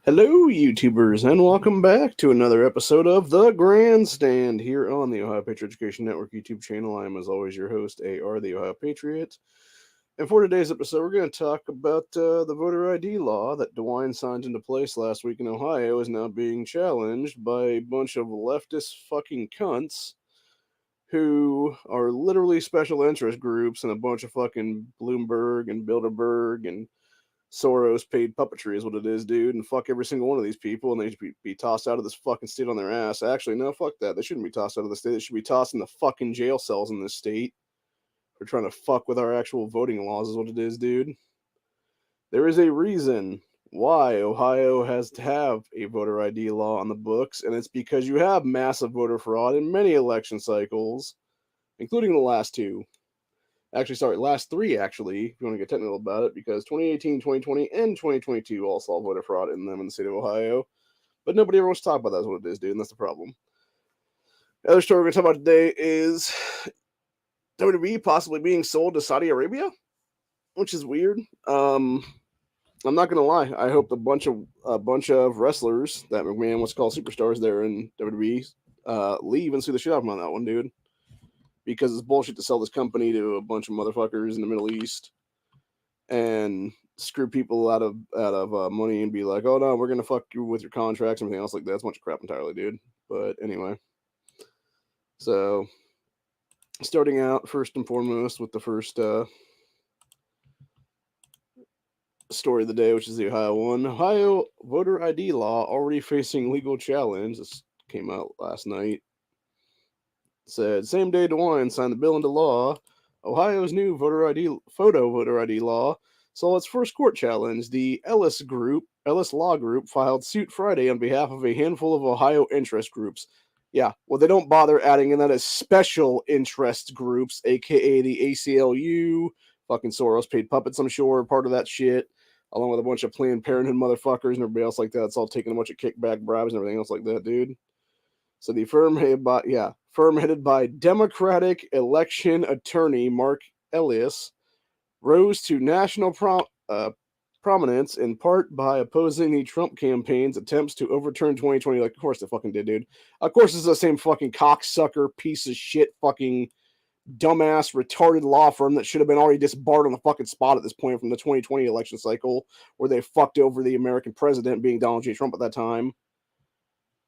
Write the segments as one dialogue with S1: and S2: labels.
S1: Hello, YouTubers, and welcome back to another episode of The Grandstand here on the Ohio Patriot Education Network YouTube channel. I am, as always, your host, AR, the Ohio Patriot. And for today's episode, we're going to talk about the voter ID law that DeWine signed into place last week in Ohio is now being challenged by a bunch of leftist fucking cunts who are literally special interest groups and a bunch of fucking Bloomberg and Bilderberg and Soros paid puppetry is what it is, dude, and fuck every single one of these people, and they should be tossed out of this fucking state on their ass. Actually, no, fuck that. They shouldn't be tossed out of the state. They should be tossed in the fucking jail cells in this state for trying to fuck with our actual voting laws, is what it is, dude. There is a reason why Ohio has to have a voter ID law on the books, and it's because you have massive voter fraud in many election cycles, including the last two. Actually, sorry, last three, actually, if you want to get technical about it, because 2018, 2020, and 2022 all saw voter fraud in them in the state of Ohio. But nobody ever wants to talk about that, is what it is, dude, and that's the problem. The other story we're going to talk about today is WWE possibly being sold to Saudi Arabia, which is weird. I'm not going to lie. I hope a bunch of wrestlers that McMahon wants to call superstars there in WWE leave and sue the shit out of them on that one, dude. Because it's bullshit to sell this company to a bunch of motherfuckers in the Middle East and screw people out of money and be like, oh no, we're gonna fuck you with your contracts and everything else like that. It's a bunch of crap entirely, dude. But anyway, so starting out first and foremost with the first story of the day, which is the Ohio one. Ohio voter ID law already facing legal challenge. This came out last night. Said same day DeWine signed the bill into law. Ohio's new voter ID law saw its first court challenge. The Ellis Law Group, filed suit Friday on behalf of a handful of Ohio interest groups. Yeah, well, they don't bother adding in that as special interest groups, aka the ACLU, fucking Soros paid puppets, I'm sure, part of that shit, along with a bunch of Planned Parenthood motherfuckers and everybody else like that. It's all taking a bunch of kickback bribes and everything else like that, dude. So the firm headed by Democratic election attorney Mark Elias rose to prominence in part by opposing the Trump campaign's attempts to overturn 2020. Like, of course they fucking did, dude. Of course it's the same fucking cocksucker, piece of shit, fucking dumbass, retarded law firm that should have been already disbarred on the fucking spot at this point from the 2020 election cycle, where they fucked over the American president, being Donald J. Trump at that time.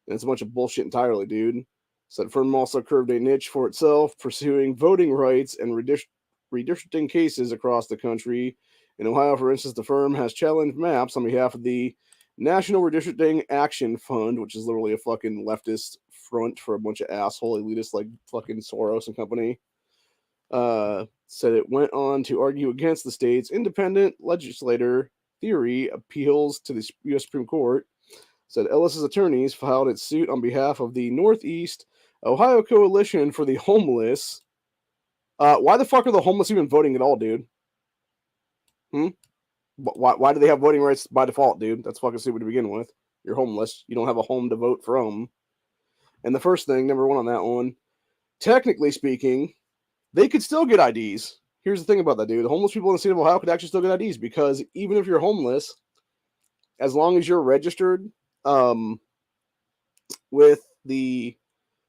S1: And it's a bunch of bullshit entirely, dude. So the firm also curved a niche for itself, pursuing voting rights and redistricting cases across the country. In Ohio, for instance, the firm has challenged maps on behalf of the National Redistricting Action Fund, which is literally a fucking leftist front for a bunch of asshole elitists like fucking Soros and company. Said it went on to argue against the state's independent legislator theory appeals to the U.S. Supreme Court. Said Ellis's attorneys filed its suit on behalf of the Northeast Ohio Coalition for the Homeless. Why the fuck are the homeless even voting at all, dude? Hmm? Why do they have voting rights by default, dude? That's fucking stupid to begin with. You're homeless. You don't have a home to vote from. And the first thing, number one on that one, technically speaking, they could still get IDs. Here's the thing about that, dude. The homeless people in the state of Ohio could actually still get IDs because even if you're homeless, as long as you're registered with the,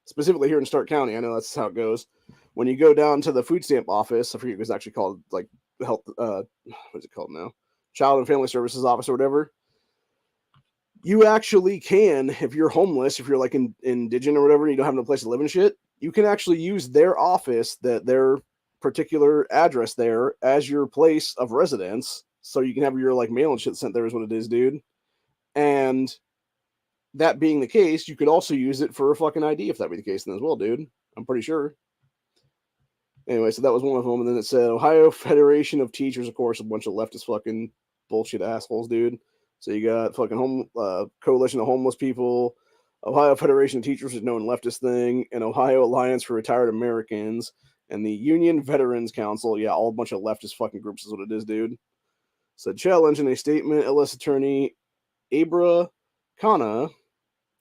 S1: specifically here in Stark County, I know that's how it goes. When you go down to the food stamp office, I forget what it's actually called, like health, what is it called now? Child and Family Services Office or whatever. You actually can, if you're homeless, if you're like indigent or whatever, and you don't have no place to live and shit, you can actually use their office, their particular address there, as your place of residence, so you can have your like mail and shit sent there. Is what it is, dude. And that being the case, you could also use it for a fucking ID if that be the case then as well, dude. I'm pretty sure. Anyway, so that was one of them, and then it said Ohio Federation of Teachers, of course, a bunch of leftist fucking bullshit assholes, dude. So you got fucking Coalition of Homeless People, Ohio Federation of Teachers, is known leftist thing, and Ohio Alliance for Retired Americans, and the Union Veterans Council. Yeah, all a bunch of leftist fucking groups is what it is, dude. So challenge in a statement, LS attorney Abra Khanna,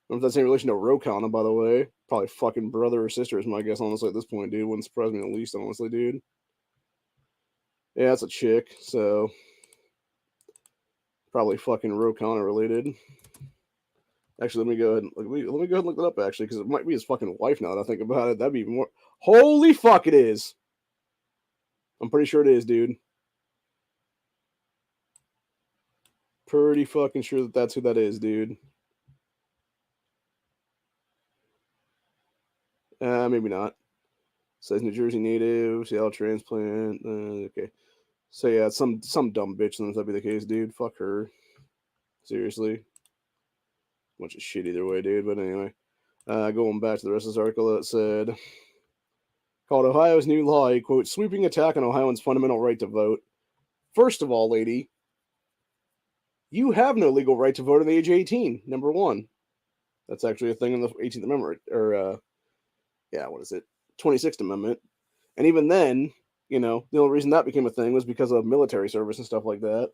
S1: I don't know if that's any relation to Rokana, by the way. Probably fucking brother or sister is my guess, honestly, at this point, dude. Wouldn't surprise me in the least, honestly, dude. Yeah, that's a chick, so. Probably fucking Ro Khanna related. Actually, let me go ahead and look that up, actually, because it might be his fucking wife now that I think about it. That'd be even more. Holy fuck, it is. I'm pretty sure it is, dude. Pretty fucking sure that that's who that is, dude. Maybe not. Says New Jersey native, Seattle transplant. Okay. So yeah, it's some dumb bitch. Then if that'd be the case, dude. Fuck her. Seriously. Bunch of shit either way, dude. But anyway, going back to the rest of this article, it said, called Ohio's new law a, quote, sweeping attack on Ohioans' fundamental right to vote. First of all, lady, you have no legal right to vote at the age of 18, number one. That's actually a thing in the 18th Amendment, or, what is it? 26th Amendment. And even then, the only reason that became a thing was because of military service and stuff like that.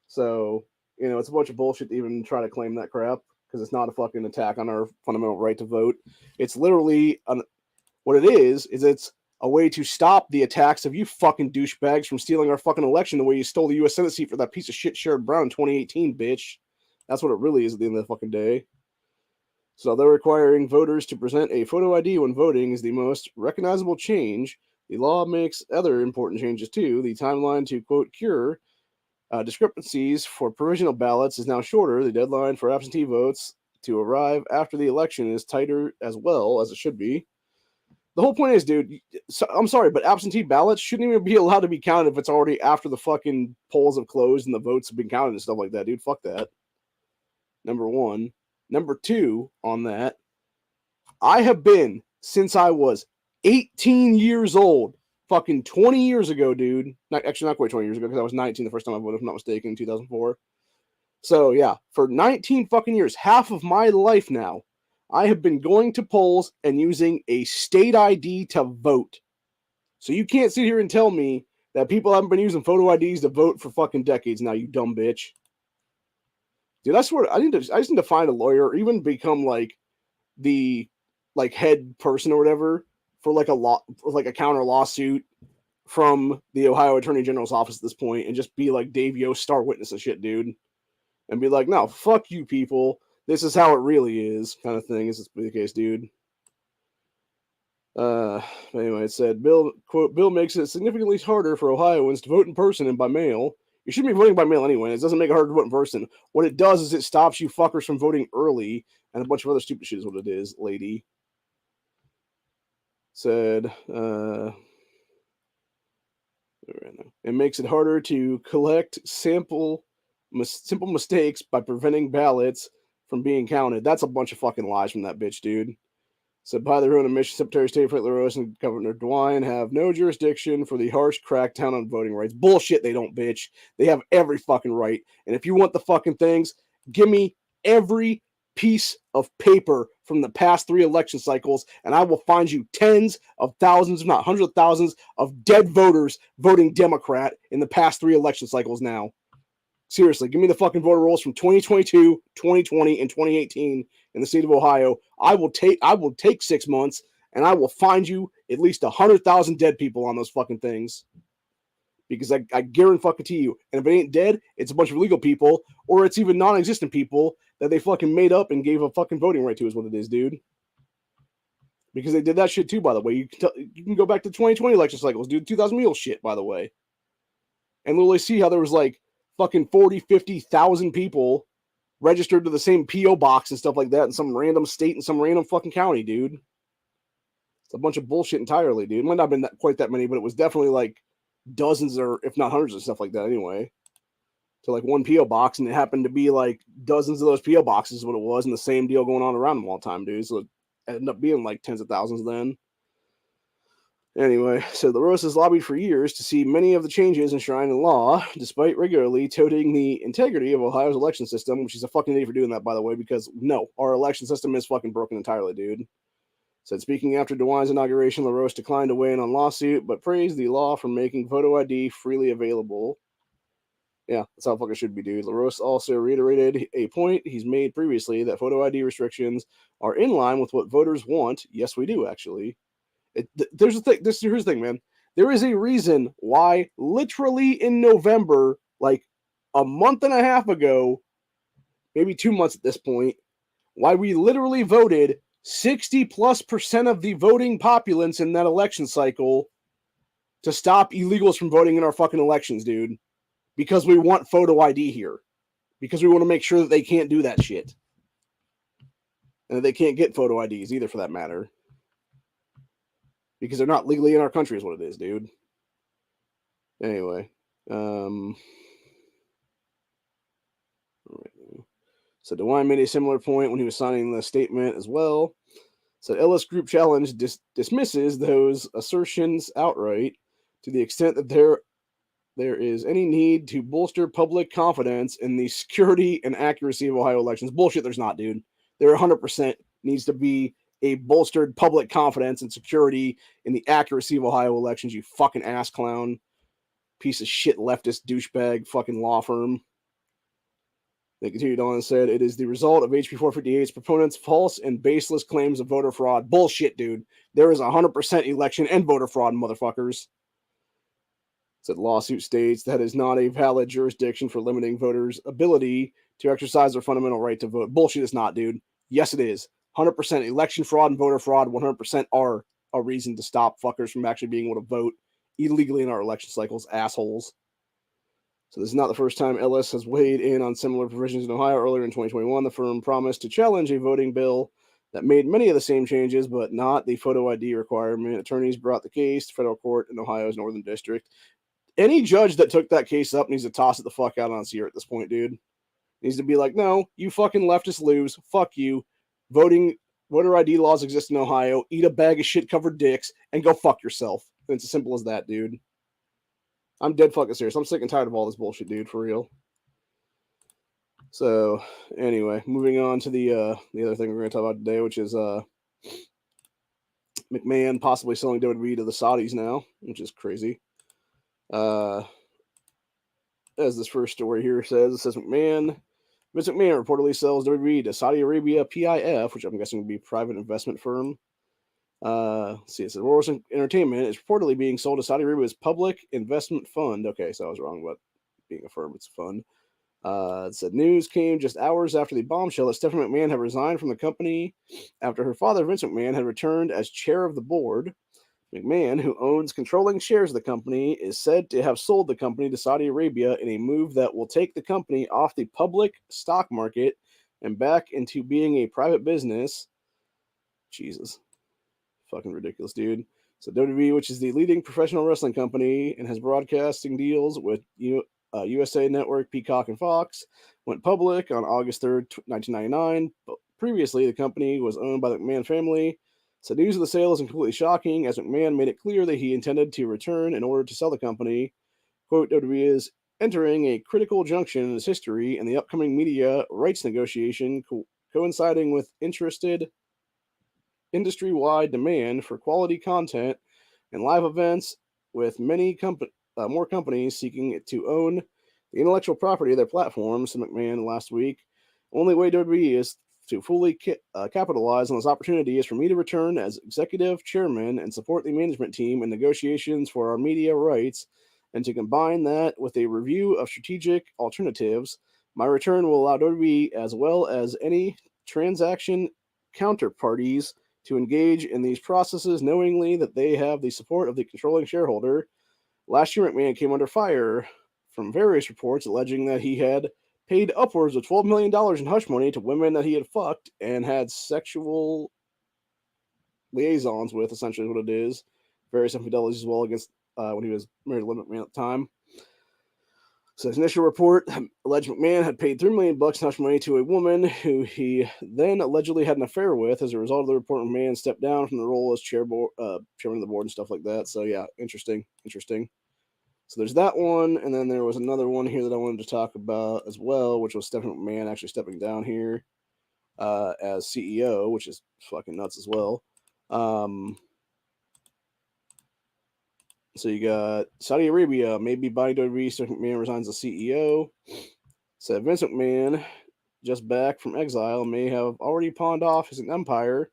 S1: So, it's a bunch of bullshit to even try to claim that crap, because it's not a fucking attack on our fundamental right to vote. It's literally, what it is it's a way to stop the attacks of you fucking douchebags from stealing our fucking election the way you stole the U.S. Senate seat for that piece of shit Sherrod Brown in 2018, bitch. That's what it really is at the end of the fucking day. So although requiring voters to present a photo ID when voting is the most recognizable change, the law makes other important changes too. The timeline to, quote, cure discrepancies for provisional ballots is now shorter. The deadline for absentee votes to arrive after the election is tighter as well, as it should be. The whole point is, dude, I'm sorry, but absentee ballots shouldn't even be allowed to be counted if it's already after the fucking polls have closed and the votes have been counted and stuff like that, dude. Fuck that. Number one. Number two on that, I have been since I was 18 years old, fucking 20 years ago, dude. Not quite 20 years ago, because I was 19 the first time I voted, if I'm not mistaken, in 2004. So, yeah, for 19 fucking years, half of my life now, I have been going to polls and using a state ID to vote. So you can't sit here and tell me that people haven't been using photo IDs to vote for fucking decades now, you dumb bitch. Dude, I swear, I just need to find a lawyer or even become like the head person or whatever for a counter lawsuit from the Ohio Attorney General's office at this point, and just be like Dave Yost, star witness and shit, dude, and be like, no, fuck you people. This is how it really is, kind of thing. Is this the case, dude? Anyway, it said, quote, bill makes it significantly harder for Ohioans to vote in person and by mail. You shouldn't be voting by mail anyway. It doesn't make it hard to vote in person. What it does is it stops you fuckers from voting early, and a bunch of other stupid shit is what it is, lady. Said, it makes it harder to collect simple mistakes by preventing ballots from being counted. That's a bunch of fucking lies from that bitch, dude. Said, by their own admission, Secretary of State Frank LaRose and Governor DeWine have no jurisdiction for the harsh crackdown on voting rights. Bullshit, they don't, bitch. They have every fucking right. And if you want the fucking things, give me every piece of paper from the past 3 election cycles, and I will find you tens of thousands, if not hundreds of thousands, of dead voters voting Democrat in the past 3 election cycles now. Seriously, give me the fucking voter rolls from 2022, 2020, and 2018 in the state of Ohio. I will take 6 months, and I will find you at least 100,000 dead people on those fucking things. Because I guarantee you, and if it ain't dead, it's a bunch of illegal people, or it's even non-existent people that they fucking made up and gave a fucking voting right to, is what it is, dude. Because they did that shit too, by the way. You can go back to 2020 election cycles, dude. 2000 mule shit, by the way. And literally see how there was like fucking 40, 50,000 people registered to the same P.O. box and stuff like that in some random state in some random fucking county, dude. It's a bunch of bullshit entirely, dude. It might not have been quite that many, but it was definitely like dozens or if not hundreds of stuff like that anyway. To like one P.O. box, and it happened to be like dozens of those P.O. boxes is what it was, and the same deal going on around them all the time, dude. So it ended up being like tens of thousands then. Anyway, so LaRose has lobbied for years to see many of the changes enshrined in law, despite regularly touting the integrity of Ohio's election system, which is a fucking idiot for doing that, by the way, because no, our election system is fucking broken entirely, dude. Said, speaking after DeWine's inauguration, LaRose declined to weigh in on lawsuit, but praised the law for making photo ID freely available. Yeah, that's how fucking should be, dude. LaRose also reiterated a point he's made previously that photo ID restrictions are in line with what voters want. Yes, we do, actually. Here's the thing, man. There is a reason why literally in November, like a month and a half ago, maybe 2 months at this point, why we literally voted 60+% of the voting populace in that election cycle to stop illegals from voting in our fucking elections, dude. Because we want photo ID here. Because we want to make sure that they can't do that shit. And that they can't get photo IDs either, for that matter. Because they're not legally in our country is what it is, dude. Anyway. So DeWine made a similar point when he was signing the statement as well. So Ellis Group Challenge dismisses those assertions outright to the extent that there is any need to bolster public confidence in the security and accuracy of Ohio elections. Bullshit, there's not, dude. There 100% needs to be a bolstered public confidence and security in the accuracy of Ohio elections, you fucking ass clown. Piece of shit leftist douchebag fucking law firm. They continued on and said, it is the result of HB 458's proponents' false and baseless claims of voter fraud. Bullshit, dude. There is 100% election and voter fraud, motherfuckers. Said lawsuit states that is not a valid jurisdiction for limiting voters' ability to exercise their fundamental right to vote. Bullshit, it's not, dude. Yes, it is. 100% election fraud and voter fraud 100% are a reason to stop fuckers from actually being able to vote illegally in our election cycles, assholes. So this is not the first time Ellis has weighed in on similar provisions in Ohio. Earlier in 2021, the firm promised to challenge a voting bill that made many of the same changes, but not the photo ID requirement. Attorneys brought the case to federal court in Ohio's Northern District. Any judge that took that case up needs to toss it the fuck out on its ear at this point, dude. Needs to be like, no, you fucking leftists lose. Fuck you. Voter ID laws exist in Ohio. Eat a bag of shit-covered dicks and go fuck yourself. And it's as simple as that, dude. I'm dead fucking serious. I'm sick and tired of all this bullshit, dude, for real. So, anyway, moving on to the other thing we're going to talk about today, which is McMahon possibly selling WWE to the Saudis now, which is crazy. As this first story here says, it says Vince McMahon reportedly sells WWE to Saudi Arabia PIF, which I'm guessing would be a private investment firm. It says Royal Entertainment is reportedly being sold to Saudi Arabia's public investment fund. Okay, so I was wrong about being a firm. It's a fund. It said news came just hours after the bombshell that Stephanie McMahon had resigned from the company after her father, Vince McMahon, had returned as chair of the board. McMahon, who owns controlling shares of the company, is said to have sold the company to Saudi Arabia in a move that will take the company off the public stock market and back into being a private business. Jesus. Fucking ridiculous, dude. So WWE, which is the leading professional wrestling company and has broadcasting deals with USA Network, Peacock, and Fox, went public on August 3rd, 1999. But previously, the company was owned by the McMahon family. So news of the sale isn't completely shocking, as McMahon made it clear that he intended to return in order to sell the company. Quote, WWE is entering a critical junction in its history, and the upcoming media rights negotiation coinciding with industry-wide demand for quality content and live events, with many more companies seeking to own the intellectual property of their platforms, said McMahon last week. Only way WWE is to fully capitalize on this opportunity is for me to return as executive chairman and support the management team in negotiations for our media rights, and to combine that with a review of strategic alternatives. My return will allow WWE, as well as any transaction counterparties, to engage in these processes knowingly that they have the support of the controlling shareholder. Last year, McMahon came under fire from various reports alleging that he had paid upwards of $12 million in hush money to women that he had fucked and had sexual liaisons with, essentially what it is. Various infidelities as well against when he was married to Lynn McMahon at the time. So his initial report alleged McMahon had paid $3 million in hush money to a woman who he then allegedly had an affair with. As a result of the report, McMahon stepped down from the role as chairman of the board and stuff like that. So yeah, interesting. So there's that one, and then there was another one here that I wanted to talk about as well, which was Stephanie McMahon actually stepping down here as CEO, which is fucking nuts as well. So you got Saudi Arabia maybe buying WWE, so McMahon resigns as CEO. Said Vince McMahon, just back from exile, may have already pawned off his empire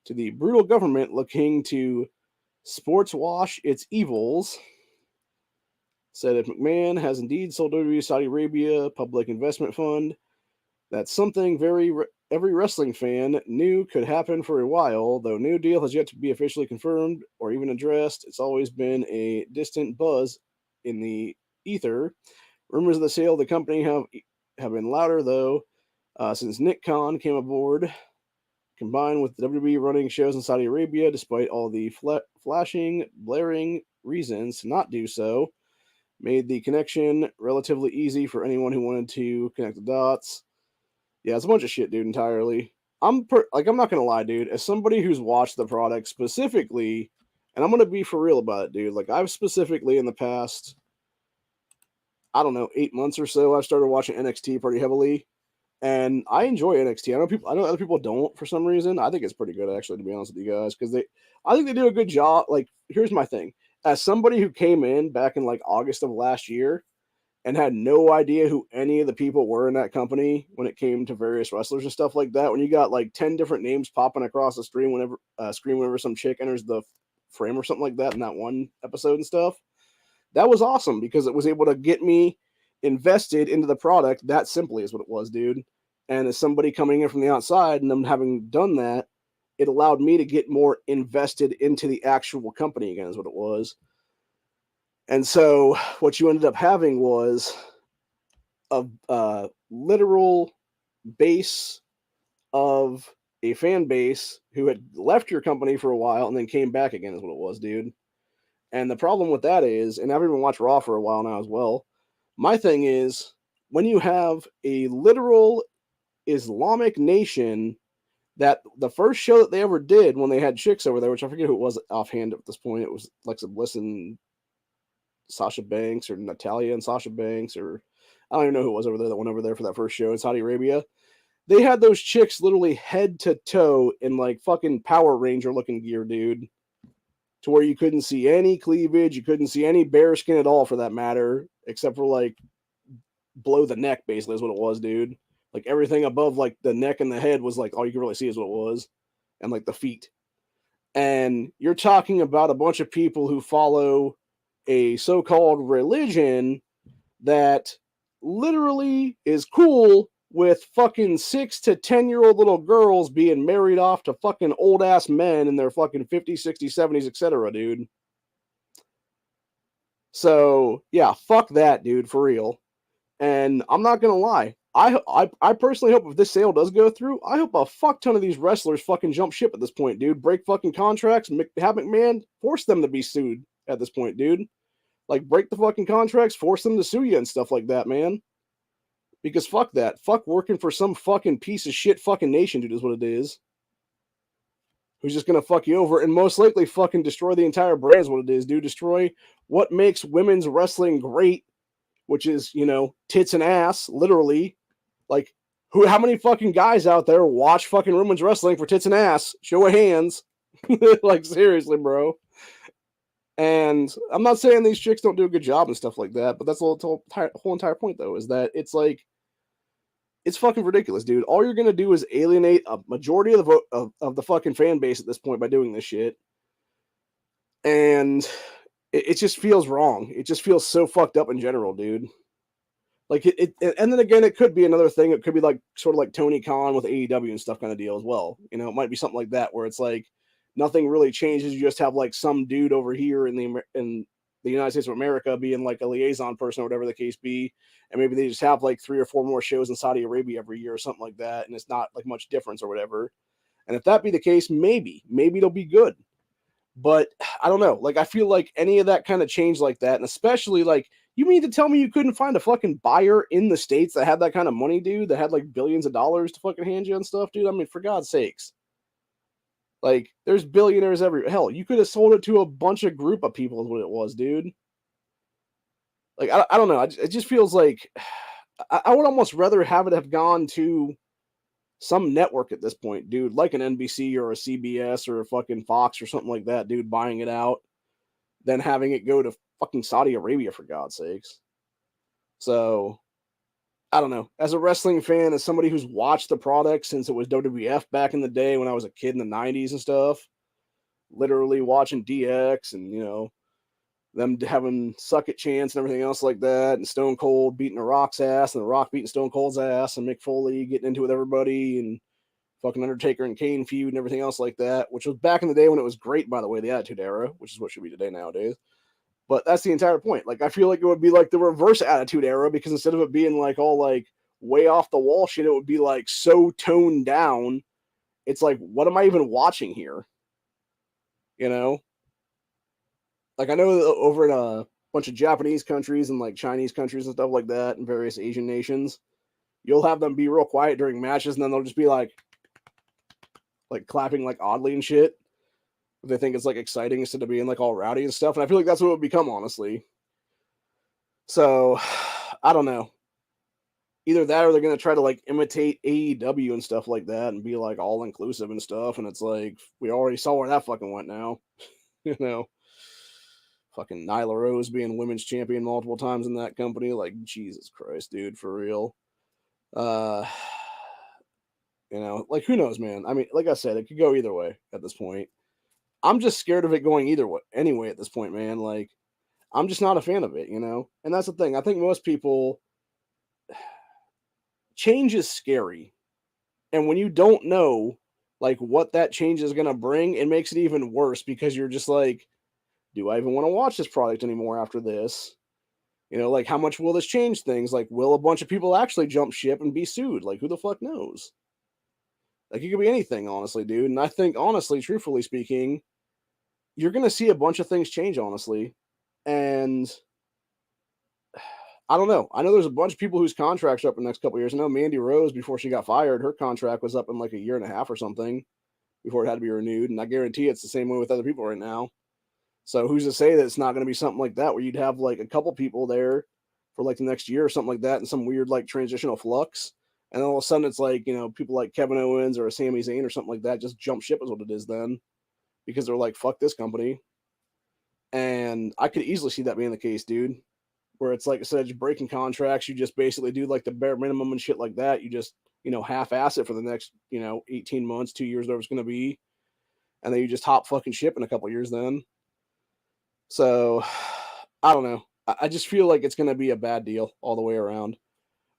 S1: to the brutal government looking to sports wash its evils. said if McMahon has indeed sold WWE Saudi Arabia Public Investment Fund, that's something every wrestling fan knew could happen for a while, though no deal has yet to be officially confirmed or even addressed. It's always been a distant buzz in the ether. Rumors of the sale of the company have been louder, though, since Nick Khan came aboard, combined with the WWE running shows in Saudi Arabia, despite all the flashing, blaring reasons to not do so, made the connection relatively easy for anyone who wanted to connect the dots. Yeah, it's a bunch of shit, dude, entirely. I'm not gonna lie, dude, as somebody who's watched the product specifically, and I'm gonna be for real about it, dude, like, I've specifically in the past, I don't know, 8 months or so, I've started watching NXT pretty heavily, and I enjoy NXT. I know other people don't for some reason. I think it's pretty good, actually, to be honest with you guys, because I think they do a good job. Like, here's my thing. As somebody who came in back in, like, August of last year, and had no idea who any of the people were in that company when it came to various wrestlers and stuff like that. When you got like 10 different names popping across the screen whenever some chick enters the frame or something like that in that one episode and stuff, that was awesome because it was able to get me invested into the product. That simply is what it was, dude. And as somebody coming in from the outside and them having done that, it allowed me to get more invested into the actual company again, is what it was. And so what you ended up having was a literal base of a fan base who had left your company for a while and then came back again, is what it was, dude. And the problem with that is, and I've even watched Raw for a while now as well, my thing is, when you have a literal Islamic nation that the first show that they ever did when they had chicks over there, which I forget who it was offhand at this point, it was Alexa Bliss and Sasha Banks, or Natalia and Sasha Banks, or I don't even know who it was over there that went over there for that first show in Saudi Arabia. They had those chicks literally head to toe in like fucking Power Ranger looking gear, dude, to where you couldn't see any cleavage, you couldn't see any bare skin at all for that matter, except for like below the neck, basically, is what it was, dude. Like everything above like the neck and the head was like all you could really see is what it was, and like the feet. And you're talking about a bunch of people who follow a so-called religion that literally is cool with fucking 6 to 10-year-old little girls being married off to fucking old ass men in their fucking 50s, 60s, 70s, etc., dude. So yeah, fuck that, dude, for real. And I'm not gonna lie, I personally hope if this sale does go through, I hope a fuck ton of these wrestlers fucking jump ship at this point, dude. Break fucking contracts, have McMahon force them to be sued at this point, dude. Like, break the fucking contracts, force them to sue you and stuff like that, man. Because fuck that. Fuck working for some fucking piece of shit fucking nation, dude, is what it is. Who's just gonna fuck you over and most likely fucking destroy the entire brand, is what it is, dude. Destroy what makes women's wrestling great, which is, you know, tits and ass, literally. Like, how many fucking guys out there watch fucking women's wrestling for tits and ass? Show of hands. Like, seriously, bro. And I'm not saying these chicks don't do a good job and stuff like that, but that's the whole entire point, though, is that it's like, it's fucking ridiculous, dude. All you're gonna do is alienate a majority of the fucking fan base at this point by doing this shit, and it just feels wrong. It just feels so fucked up in general, dude. Like and then again, it could be another thing. It could be like sort of like Tony Khan with AEW and stuff kind of deal as well. You know, it might be something like that where it's like nothing really changes. You just have like some dude over here in the United States of America being like a liaison person or whatever the case be, and maybe they just have like 3 or 4 more shows in Saudi Arabia every year or something like that, and it's not like much difference or whatever. And if that be the case, maybe it'll be good. But I don't know. Like, I feel like any of that kind of change like that, and especially like, you mean to tell me you couldn't find a fucking buyer in the States that had that kind of money, dude, that had like billions of dollars to fucking hand you and stuff, dude? I mean, for God's sakes. Like, there's billionaires every hell. You could have sold it to a bunch of group of people, is what it was, dude. Like, I don't know. It just feels like I would almost rather have it have gone to some network at this point, dude, like an NBC or a CBS or a fucking Fox or something like that, dude, buying it out, than having it go to fucking Saudi Arabia, for God's sakes. So, I don't know. As a wrestling fan, as somebody who's watched the product since it was WWF back in the day when I was a kid in the 90s and stuff, literally watching DX and, you know, them having suck it chance and everything else like that, and Stone Cold beating The Rock's ass, and The Rock beating Stone Cold's ass, and Mick Foley getting into it with everybody, and fucking Undertaker and Kane feud and everything else like that, which was back in the day when it was great, by the way, the Attitude Era, which is what should be today nowadays. But that's the entire point. Like, I feel like it would be like the reverse Attitude Era, because instead of it being like all like way off the wall shit, it would be like so toned down. It's like, what am I even watching here? You know? Like, I know over in a bunch of Japanese countries and like Chinese countries and stuff like that, and various Asian nations, you'll have them be real quiet during matches, and then they'll just be like clapping like oddly and shit. They think it's like exciting instead of being like all rowdy and stuff. And I feel like that's what it would become, honestly. So I don't know. Either that, or they're gonna try to like imitate AEW and stuff like that, and be like all inclusive and stuff. And it's like, we already saw where that fucking went now. You know, fucking Nyla Rose being women's champion multiple times in that company. Like, Jesus Christ, dude, for real. You know, like, who knows, man? I mean, like I said, it could go either way at this point. I'm just scared of it going either way anyway at this point, man. Like, I'm just not a fan of it, you know? And that's the thing. I think most people, change is scary. And when you don't know, like, what that change is going to bring, it makes it even worse, because you're just like, do I even want to watch this product anymore after this? You know, like, how much will this change things? Like, will a bunch of people actually jump ship and be sued? Like, who the fuck knows? Like, it could be anything, honestly, dude. And I think, honestly, truthfully speaking, you're going to see a bunch of things change, honestly. And I don't know. I know there's a bunch of people whose contracts are up in the next couple of years. I know Mandy Rose, before she got fired, her contract was up in like a year and a half or something before it had to be renewed. And I guarantee it's the same way with other people right now. So who's to say that it's not going to be something like that, where you'd have like a couple people there for like the next year or something like that, in some weird like transitional flux. And then all of a sudden it's like, you know, people like Kevin Owens or Sami Zayn or something like that just jump ship is what it is then, because they're like, fuck this company. And I could easily see that being the case, dude, where it's like, instead of breaking contracts, you just basically do like the bare minimum and shit like that. You just, you know, half-ass it for the next, you know, 18 months, 2 years, whatever it's going to be. And then you just hop fucking ship in a couple years then. So I don't know. I just feel like it's going to be a bad deal all the way around.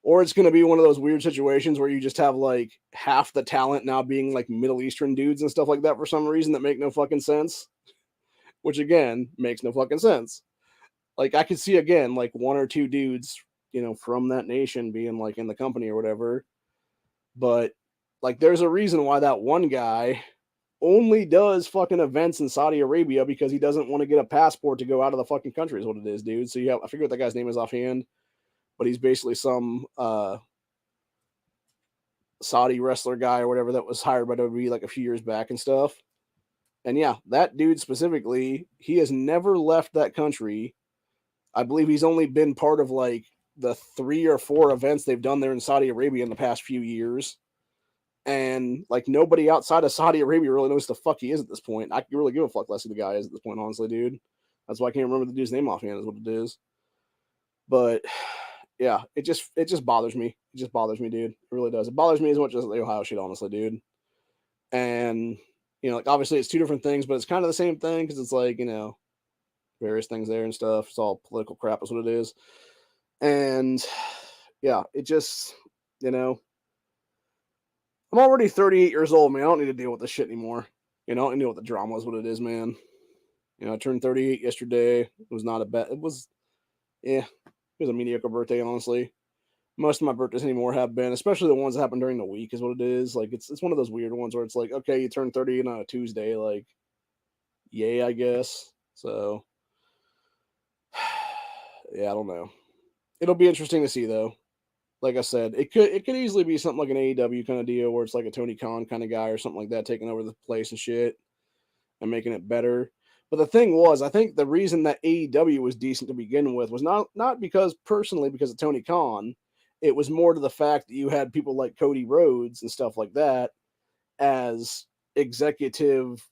S1: Or it's going to be one of those weird situations where you just have like half the talent now being like Middle Eastern dudes and stuff like that for some reason that make no fucking sense. Which again, makes no fucking sense. Like, I could see again, like one or two dudes, you know, from that nation being like in the company or whatever. But like, there's a reason why that one guy only does fucking events in Saudi Arabia, because he doesn't want to get a passport to go out of the fucking country, is what it is, dude. So you have, I forget what that guy's name is offhand, but he's basically some Saudi wrestler guy or whatever that was hired by WWE like a few years back and stuff. And yeah, that dude specifically, he has never left that country. I believe he's only been part of like the 3 or 4 events they've done there in Saudi Arabia in the past few years. And like, nobody outside of Saudi Arabia really knows the fuck he is at this point. I can really give a fuck less who the guy is at this point, honestly, dude. That's why I can't remember the dude's name offhand, is what it is. But yeah, it just bothers me. It just bothers me, dude. It really does. It bothers me as much as the Ohio shit, honestly, dude. And you know, like, obviously it's two different things, but it's kind of the same thing, because it's like, you know, various things there and stuff. It's all political crap is what it is. And yeah, it just, you know, I'm already 38 years old, man. I don't need to deal with this shit anymore. You know, I don't know what the drama is, what it is, man. You know, I turned 38 yesterday. It was not a bad, it was, yeah, it was a mediocre birthday, honestly. Most of my birthdays anymore have been, especially the ones that happen during the week, is what it is. Like, it's one of those weird ones where it's like, okay, you turn 30 on a Tuesday, like, yay, I guess. So, yeah, I don't know. It'll be interesting to see, though. Like I said, it could easily be something like an AEW kind of deal, where it's like a Tony Khan kind of guy or something like that taking over the place and shit and making it better. But the thing was, I think the reason that AEW was decent to begin with was not because personally because of Tony Khan. It was more to the fact that you had people like Cody Rhodes and stuff like that as executive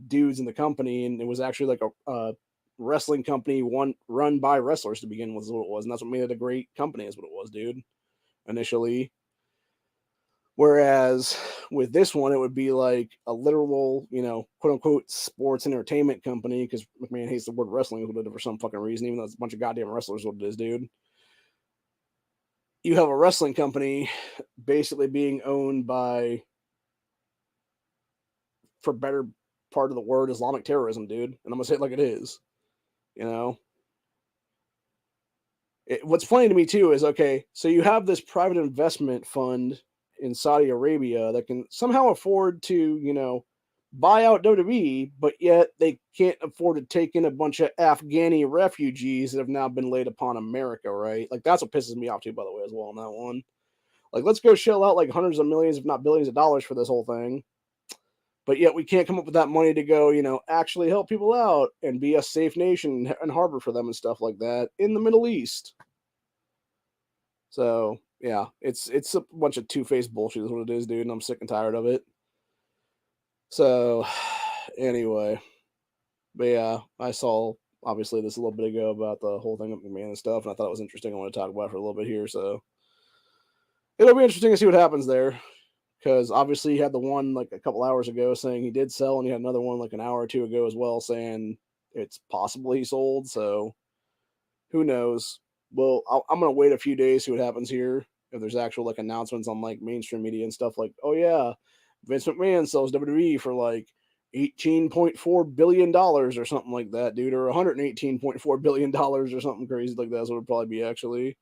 S1: dudes in the company, and it was actually like a wrestling company run by wrestlers to begin with, is what it was, and that's what made it a great company, is what it was, dude. Initially. Whereas with this one, it would be like a literal, quote unquote, sports entertainment company, because McMahon hates the word wrestling for some fucking reason, even though it's a bunch of goddamn wrestlers, what it is, dude. You have a wrestling company basically being owned by, for better part of the word, Islamic terrorism, dude. And I'm gonna say it like it is. What's funny to me too is, okay, so you have this private investment fund in Saudi Arabia that can somehow afford to, buy out WWE, but yet they can't afford to take in a bunch of Afghani refugees that have now been laid upon America, right? Like, that's what pisses me off too, by the way, as well, on that one. Like, let's go shell out like hundreds of millions, if not billions of dollars for this whole thing. But yet we can't come up with that money to go, actually help people out and be a safe nation and harbor for them and stuff like that in the Middle East. So yeah, it's a bunch of two-faced bullshit is what it is, dude, and I'm sick and tired of it. So anyway, but yeah, I saw obviously this a little bit ago about the whole thing with McMahon and stuff, and I thought it was interesting. I want to talk about it for a little bit here, so it'll be interesting to see what happens there. Because obviously he had the one like a couple hours ago saying he did sell, and he had another one like an hour or two ago as well saying it's possible he sold. So who knows? Well, I'm gonna wait a few days, see what happens here. If there's actual like announcements on like mainstream media and stuff like, oh yeah, Vince McMahon sells WWE for like $18.4 billion or something like that, dude, or $118.4 billion or something crazy like that. That's what it would probably be actually.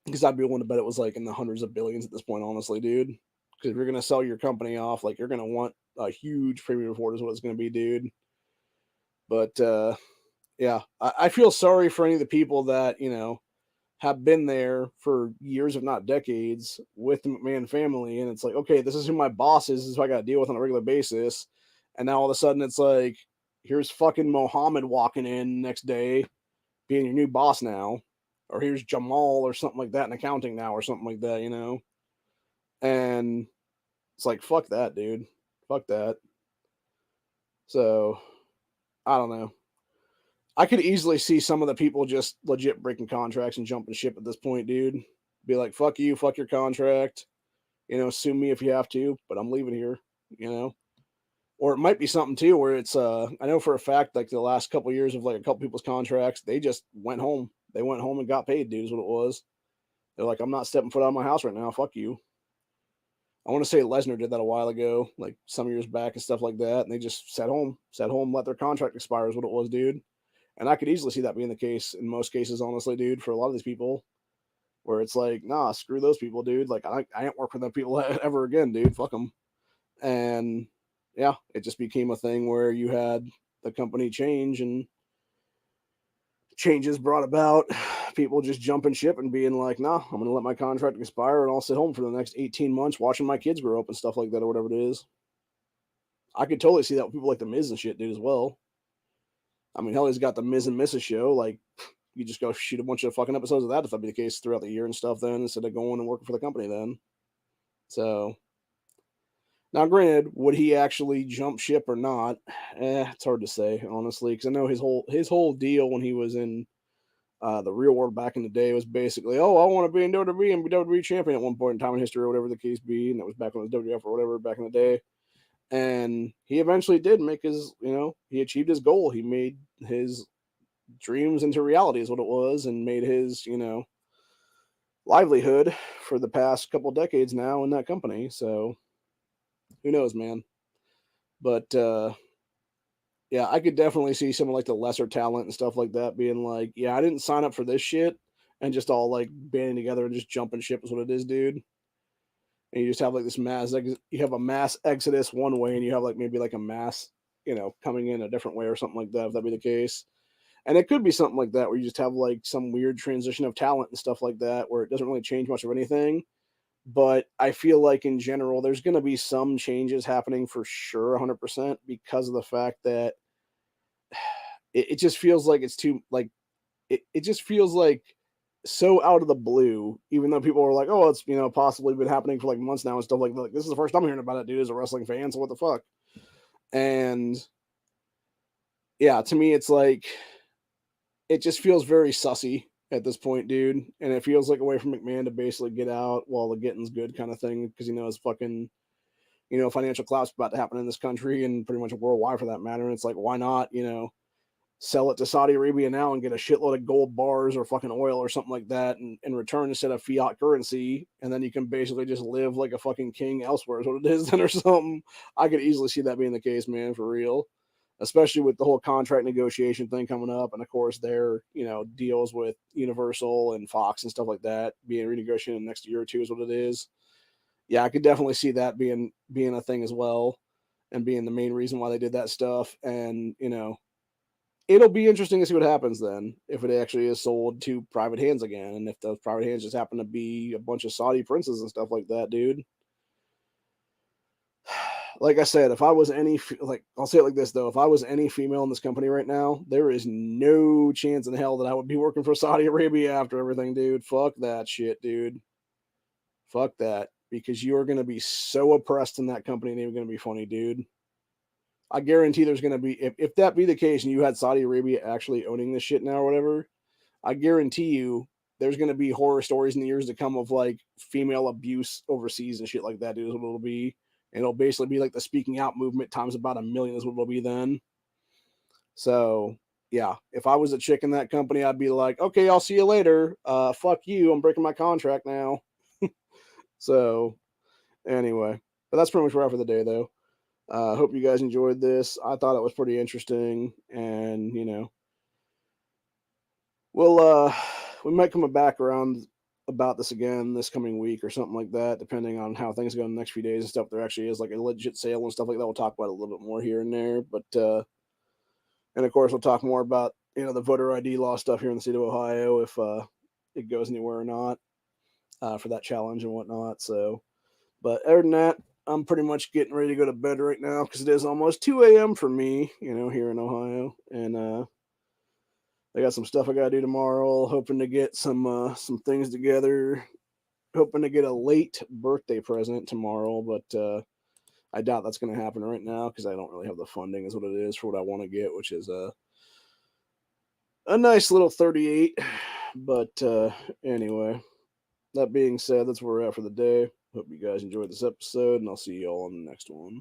S1: Because I'd be willing to bet it was like in the hundreds of billions at this point, honestly, dude. Because if you're gonna sell your company off, like you're gonna want a huge premium for it, is what it's gonna be, dude. But yeah, I feel sorry for any of the people that have been there for years, if not decades, with the McMahon family, and it's like, okay, this is who my boss is. This is who I got to deal with on a regular basis, and now all of a sudden it's like, here's fucking Mohammed walking in next day, being your new boss now, or here's Jamal or something like that in accounting now, or something like that, and it's like, fuck that, dude, fuck that. So I don't know. I could easily see some of the people just legit breaking contracts and jumping ship at this point, dude. Be like, fuck you, fuck your contract. Sue me if you have to, but I'm leaving here, Or it might be something too where it's I know for a fact like the last couple of years of like a couple people's contracts, they just went home. They went home and got paid, dude, is what it was. They're like, I'm not stepping foot out of my house right now. Fuck you. I want to say Lesnar did that a while ago, like some years back and stuff like that. And they just sat home, let their contract expire is what it was, dude. And I could easily see that being the case in most cases, honestly, dude, for a lot of these people, where it's like, nah, screw those people, dude. Like, I ain't work for them people ever again, dude. Fuck them. And yeah, it just became a thing where you had the company change, and changes brought about people just jumping ship and being like, nah, I'm going to let my contract expire and I'll sit home for the next 18 months watching my kids grow up and stuff like that, or whatever it is. I could totally see that with people like The Miz and shit, dude, as well. I mean, hell, he's got the Miz and Mrs. show. Like, you just go shoot a bunch of fucking episodes of that if that'd be the case throughout the year and stuff then, instead of going and working for the company then. So, now granted, would he actually jump ship or not? It's hard to say, honestly, because I know his whole deal when he was in the real world back in the day was basically, oh, I want to be in WWE and be WWE champion at one point in time in history or whatever the case be, and that was back when it was WWF or whatever back in the day. And he eventually did make his, he achieved his goal. He made his dreams into reality is what it was, and made his, livelihood for the past couple decades now in that company. So who knows, man? But yeah, I could definitely see some of like the lesser talent and stuff like that being like, yeah, I didn't sign up for this shit, and just all like banding together and just jumping ship is what it is, dude. And you just have like this you have a mass exodus one way, and you have like maybe like a mass, coming in a different way or something like that, if that be the case. And it could be something like that where you just have like some weird transition of talent and stuff like that where it doesn't really change much of anything. But I feel like in general, there's going to be some changes happening for sure, 100%, because of the fact that it just feels like it's too, like, it just feels like so out of the blue, even though people are like, oh, it's, possibly been happening for like months now and stuff like that. Like, this is the first I'm hearing about it, dude, as a wrestling fan. So what the fuck? And yeah, to me, it's like, it just feels very sussy, at this point, dude. And it feels like a way for McMahon to basically get out while the getting's good kind of thing, because he knows fucking, financial collapse about to happen in this country and pretty much worldwide for that matter. And it's like, why not, sell it to Saudi Arabia now and get a shitload of gold bars or fucking oil or something like that in return instead of fiat currency. And then you can basically just live like a fucking king elsewhere is what it is then or something. I could easily see that being the case, man, for real. Especially with the whole contract negotiation thing coming up. And of course their, deals with Universal and Fox and stuff like that being renegotiated in the next year or two is what it is. Yeah, I could definitely see that being a thing as well and being the main reason why they did that stuff. And, it'll be interesting to see what happens then if it actually is sold to private hands again, and if those private hands just happen to be a bunch of Saudi princes and stuff like that, dude. Like I said, if I was I'll say it like this though, if I was any female in this company right now, there is no chance in hell that I would be working for Saudi Arabia after everything, dude. Fuck that shit, dude. Fuck that, because you are going to be so oppressed in that company, and it's going to be funny, dude. I guarantee there's going to be, if that be the case and you had Saudi Arabia actually owning this shit now or whatever, I guarantee you there's going to be horror stories in the years to come of like female abuse overseas and shit like that, dude, is what it'll be. And it'll basically be like the speaking out movement times about 1,000,000 is what it'll be then. So, yeah, if I was a chick in that company, I'd be like, okay, I'll see you later. Fuck you. I'm breaking my contract now. So, anyway, but that's pretty much where we're at for the day, though. Hope you guys enjoyed this. I thought it was pretty interesting, and we might come back around about this again this coming week or something like that, depending on how things go in the next few days and stuff. There actually is like a legit sale and stuff like that. We'll talk about it a little bit more here and there, but and of course we'll talk more about the voter ID law stuff here in the state of Ohio if it goes anywhere or not for that challenge and whatnot. So, but other than that, I'm pretty much getting ready to go to bed right now because it is almost 2 a.m. for me, here in Ohio, and I got some stuff I gotta do tomorrow. Hoping to get some things together. Hoping to get a late birthday present tomorrow, but I doubt that's gonna happen right now because I don't really have the funding, is what it is, for what I want to get, which is a nice little 38. But anyway, that being said, that's where we're at for the day. Hope you guys enjoyed this episode, and I'll see you all on the next one.